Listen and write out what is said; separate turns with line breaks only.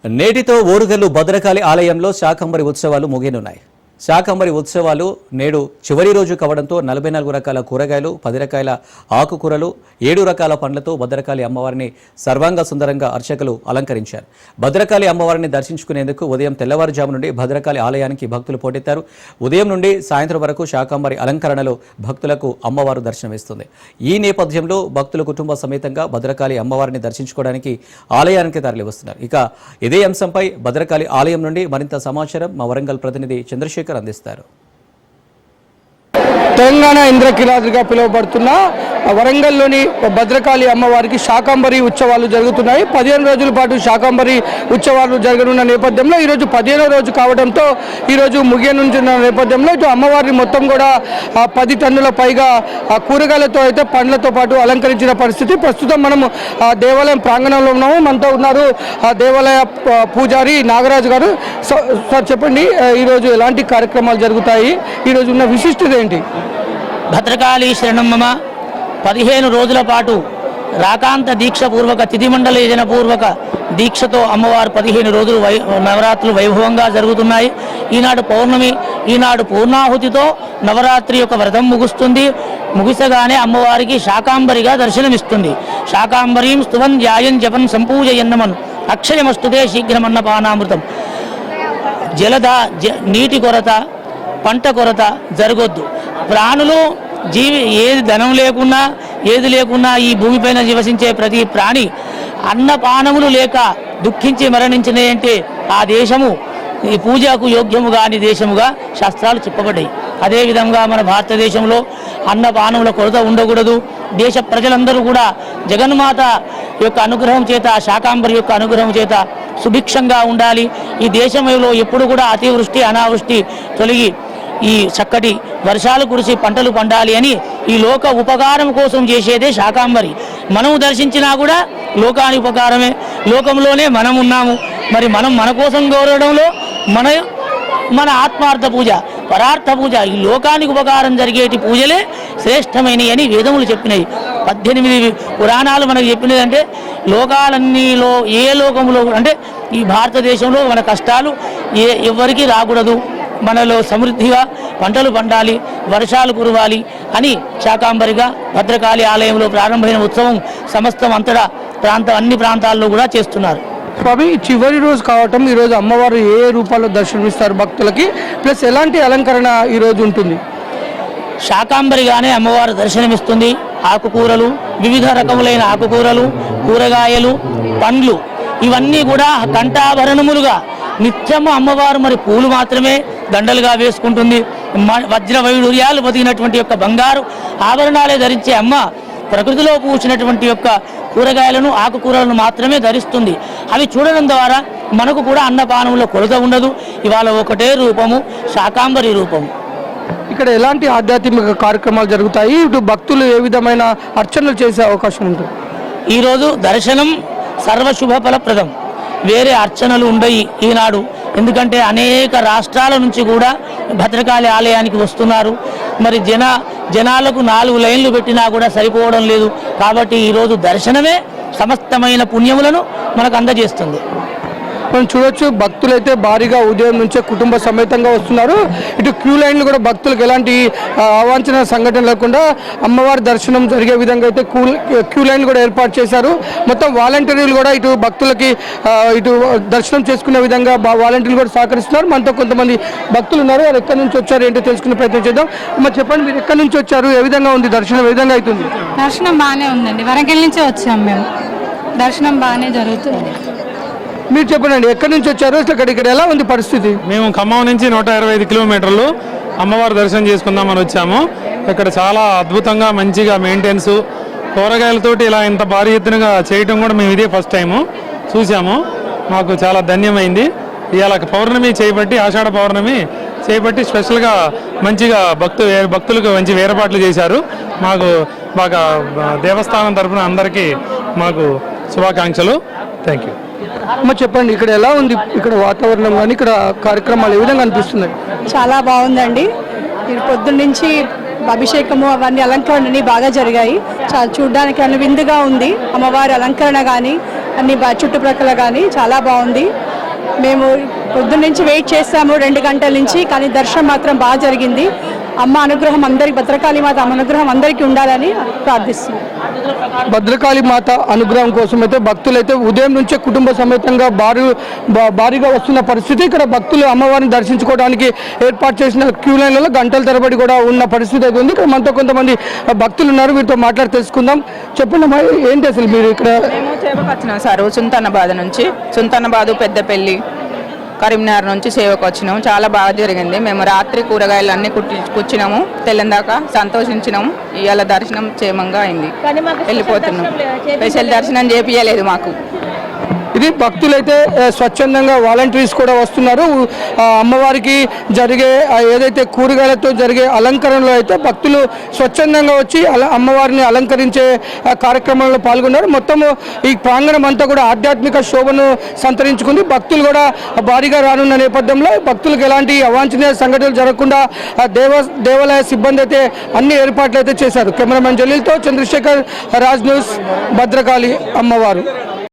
నేటితో ఓరుగల్లు భద్రకాళి ఆలయంలో శాకంబరి ఉత్సవాలు ముగియనున్నాయి. శాకంబరి ఉత్సవాలు నేడు చివరి రోజు కావడంతో 44 రకాల కూరగాయలు, 10 రకాల ఆకుకూరలు, 7 రకాల పండ్లతో భద్రకాళి అమ్మవారిని సర్వాంగ సుందరంగా అర్చకులు అలంకరించారు. భద్రకాళి అమ్మవారిని దర్శించుకునేందుకు ఉదయం తెల్లవారుజాము నుండి భద్రకాళి ఆలయానికి భక్తులు పోటెత్తారు. ఉదయం నుండి సాయంత్రం వరకు శాకంబరి అలంకరణలో భక్తులకు అమ్మవారు దర్శనమిస్తుంది. ఈ నేపథ్యంలో భక్తులు కుటుంబ సమేతంగా భద్రకాళి అమ్మవారిని దర్శించుకోవడానికి ఆలయానికి తరలివస్తున్నారు. ఇక ఇదే అంశంపై భద్రకాళి ఆలయం నుండి మరింత సమాచారం మా వరంగల్ ప్రతినిధి చంద్రశేఖర్ అందిస్తారు.
తెలంగాణ ఇంద్రకీలాద్రిగా పిలువబడుతున్న వరంగల్లోని భద్రకాళి అమ్మవారికి శాకంబరి ఉత్సవాలు జరుగుతున్నాయి. 15 రోజుల పాటు శాకంబరి ఉత్సవాలు జరగనున్న నేపథ్యంలో ఈరోజు 15వ రోజు కావడంతో ఈరోజు ముగియనున్న నేపథ్యంలో ఇటు అమ్మవారిని మొత్తం కూడా 10 టన్నుల పైగా కూరగాయలతో అయితే పండ్లతో పాటు అలంకరించిన పరిస్థితి. ప్రస్తుతం మనం దేవాలయం ప్రాంగణంలో ఉన్నాము. మనతో ఉన్నారు దేవాలయ పూజారి నాగరాజు గారు. సార్ చెప్పండి, ఈరోజు ఎలాంటి కార్యక్రమాలు జరుగుతాయి, ఈరోజు ఉన్న విశిష్టత ఏంటి?
భద్రకాళి శరణమ్మ 15 రోజుల పాటు రాకాంత దీక్ష పూర్వక తిథిమండల యజన పూర్వక దీక్షతో అమ్మవారు 15 రోజులు నవరాత్రులు వైభవంగా జరుగుతున్నాయి. ఈనాడు పౌర్ణమి, ఈనాడు పూర్ణాహుతితో నవరాత్రి యొక్క వ్రతం ముగుస్తుంది. ముగిసగానే అమ్మవారికి శాకాంబరిగా దర్శనమిస్తుంది. శాకాంబరీం స్తువన్ ధ్యాయం జపన్ సంపూజయన్నమన్ అక్షయమస్తుతే శీఘ్రమన్నపానామృతం. నీటి కొరత, పంట కొరత జరగొద్దు. ప్రాణులు ఏది ధనం లేకున్నా, ఏది లేకున్నా ఈ భూమిపైన నివసించే ప్రతి ప్రాణి అన్నపానములు లేక దుఃఖించి మరణించినాయంటే ఆ దేశము ఈ పూజకు యోగ్యము కాని దేశముగా శాస్త్రాలు చెప్పబడ్డాయి. అదేవిధంగా మన భారతదేశంలో అన్నపానముల కొరత ఉండకూడదు. దేశ ప్రజలందరూ కూడా జగన్మాత యొక్క అనుగ్రహం చేత, శాకాంబరి యొక్క అనుగ్రహం చేత సుభిక్షంగా ఉండాలి. ఈ దేశంలో ఎప్పుడు కూడా అతివృష్టి అనావృష్టి తొలగి ఈ చక్కటి వర్షాలు కురిసి పంటలు పండాలి అని ఈ లోక ఉపకారం కోసం చేసేదే శాకాంబరి. మనము దర్శించినా కూడా లోకానికి ఉపకారమే. లోకంలోనే మనం ఉన్నాము. మరి మనం మన కోసం గౌరవడంలో మన ఆత్మార్థ పూజ, పరార్థ పూజ, ఈ లోకానికి ఉపకారం జరిగేటి పూజలే శ్రేష్టమైనవి అని వేదములు చెప్పినాయి. 18 పురాణాలు మనకు చెప్పినది. అంటే లోకాలన్నీలో ఏ లోకంలో అంటే ఈ భారతదేశంలో మన కష్టాలు ఎవరికి రాకూడదు, మనలో సమృద్ధిగా పంటలు పండాలి, వర్షాలు కురవాలి అని శాకాంబరిగా భద్రకాళి ఆలయంలో ప్రారంభమైన ఉత్సవం సమస్తం అంతటా అన్ని ప్రాంతాల్లో కూడా చేస్తున్నారు.
స్వామి, చివరి రోజు కావటం ఈరోజు అమ్మవారు ఏ రూపాల్లో దర్శనమిస్తారు భక్తులకి, ప్లస్ ఎలాంటి అలంకరణ ఈరోజు ఉంటుంది?
శాకాంబరిగానే అమ్మవారు దర్శనమిస్తుంది. ఆకుకూరలు, వివిధ రకములైన ఆకుకూరలు, కూరగాయలు, పండ్లు ఇవన్నీ కూడా కంఠాభరణములుగా నిత్యము అమ్మవారు మరి పూలు మాత్రమే దండలుగా వేసుకుంటుంది. వజ్ర వైడూర్యాలు బతికినటువంటి యొక్క బంగారు ఆభరణాలే ధరించే అమ్మ ప్రకృతిలో పూసినటువంటి యొక్క కూరగాయలను, ఆకుకూరలను మాత్రమే ధరిస్తుంది. అవి చూడడం ద్వారా మనకు కూడా అన్నపానంలో కొరత ఉండదు. ఇవాళ ఒకటే రూపము, శాకాంబరి రూపము.
ఇక్కడ ఎలాంటి ఆధ్యాత్మిక కార్యక్రమాలు జరుగుతాయి? ఇటు భక్తులు ఏ విధమైన అర్చనలు చేసే అవకాశం ఉంటుంది?
ఈరోజు దర్శనం సర్వశుభ ఫలప్రదం. వేరే అర్చనలు ఉండయి ఈనాడు. ఎందుకంటే అనేక రాష్ట్రాల నుంచి కూడా భద్రకాళి ఆలయానికి వస్తున్నారు. మరి జనాలకు 4 లైన్లు పెట్టినా కూడా సరిపోవడం లేదు. కాబట్టి ఈరోజు దర్శనమే సమస్తమైన పుణ్యములను మనకు అందజేస్తుంది.
మనం చూడొచ్చు, భక్తులైతే భారీగా ఉదయం నుంచే కుటుంబ సమేతంగా వస్తున్నారు. ఇటు క్యూ లైన్లు కూడా భక్తులకు ఎలాంటి అవాంఛనీయ సంఘటన లేకుండా అమ్మవారి దర్శనం జరిగే విధంగా అయితే క్యూ లైన్లు కూడా ఏర్పాటు చేశారు. మొత్తం వాలంటీర్లు కూడా ఇటు భక్తులకి ఇటు దర్శనం చేసుకునే విధంగా వాలంటీర్లు కూడా సహకరిస్తున్నారు. మనతో కొంతమంది భక్తులు ఉన్నారు. వారు ఎక్కడి నుంచి వచ్చారు ఏంటో తెలుసుకునే ప్రయత్నం చేద్దాం. అమ్మ చెప్పండి, మీరు ఎక్కడి నుంచి వచ్చారు, ఏ విధంగా ఉంది దర్శనం, ఏ విధంగా అవుతుంది?
దర్శనం బాగానే ఉందండి. వరంగల్ నుంచి వచ్చాము మేము. దర్శనం బాగానే జరుగుతుంది.
మీరు చెప్పండి, ఎక్కడి నుంచి వచ్చారు, ఇక్కడ ఎలా ఉంది పరిస్థితి?
మేము ఖమ్మం నుంచి 125 కిలోమీటర్లు అమ్మవారి దర్శనం చేసుకుందామని వచ్చాము. ఇక్కడ చాలా అద్భుతంగా మంచిగా మెయింటెనెన్స్, కూరగాయలతోటి ఇలా ఇంత భారీ ఎత్తునగా చేయటం కూడా మేము ఇదే ఫస్ట్ టైము చూసాము. మాకు చాలా ధన్యమైంది. ఇవాళ పౌర్ణమి చేయబట్టి, ఆషాఢ పౌర్ణమి చేయబట్టి స్పెషల్గా మంచిగా భక్తులకు మంచి వేరపాట్లు చేశారు. మాకు బాగా దేవస్థానం తరఫున అందరికీ మాకు శుభాకాంక్షలు. Thank you.
అమ్మ చెప్పండి, ఇక్కడ ఎలా ఉంది? ఇక్కడ వాతావరణం కానీ ఇక్కడ కార్యక్రమాలు ఏ విధంగా అనిపిస్తున్నాయి?
చాలా బాగుందండి. పొద్దున్న నుంచి అభిషేకము అవన్నీ అలంకరణని బాగా జరిగాయి. చాలా చూడడానికి విందుగా ఉంది. అమ్మవారి అలంకరణ కానీ
అన్ని చుట్టుప్రక్కల కానీ చాలా బాగుంది. మేము పొద్దున్న నుంచి వెయిట్ చేస్తాము 2 గంటల నుంచి, కానీ దర్శనం మాత్రం బాగా జరిగింది. అమ్మ అనుగ్రహం అందరికి, భద్రకాళి మాత అమ్మ అనుగ్రహం అందరికీ ఉండాలని ప్రార్థిస్తున్నాం.
భద్రకాళి మాత అనుగ్రహం కోసం అయితే భక్తులైతే ఉదయం నుంచే కుటుంబ సమేతంగా భారీగా వస్తున్న పరిస్థితి. ఇక్కడ భక్తులు అమ్మవారిని దర్శించుకోవడానికి ఏర్పాటు చేసిన క్యూ లైన్లలో గంటల తరబడి కూడా ఉన్న పరిస్థితి అయితే ఉంది. ఇక్కడ మనతో కొంతమంది భక్తులు ఉన్నారు, వీరితో మాట్లాడి తెలుసుకుందాం. చెప్పండి అమ్మా, ఏంటి అసలు మీరు ఇక్కడ?
మేము సేవకు వచ్చినాం సార్, సుల్తానాబాద్ నుంచి. సుల్తానాబాద్, పెద్దపల్లి, కరీంనగర్ నుంచి సేవకు వచ్చినాము. చాలా బాగా జరిగింది. మేము రాత్రి కూరగాయలు అన్నీ కూర్చున్నాము, తెల్లందాకా సంతోషించినాము. ఇవాళ దర్శనం క్షేమంగా అయింది, వెళ్ళిపోతున్నాం. స్పెషల్ దర్శనం చేపియలేదు మాకు.
ఇది భక్తులైతే స్వచ్ఛందంగా వాలంటీర్స్ కూడా వస్తున్నారు. అమ్మవారికి జరిగే ఏదైతే కూరగాయలతో జరిగే అలంకరణలో అయితే భక్తులు స్వచ్ఛందంగా వచ్చి అమ్మవారిని అలంకరించే కార్యక్రమంలో పాల్గొన్నారు. మొత్తము ఈ ప్రాంగణం అంతా కూడా ఆధ్యాత్మిక శోభను సంతరించుకుంది. భక్తులు కూడా భారీగా రానున్న నేపథ్యంలో భక్తులకు ఎలాంటి అవాంఛనీయ సంఘటనలు జరగకుండా దేవాలయ సిబ్బంది అయితే అన్ని ఏర్పాట్లు అయితే చేశారు. కెమెరామెన్ జలీల్తో చంద్రశేఖర్, రాజ్ న్యూస్, భద్రకాళి అమ్మవారు.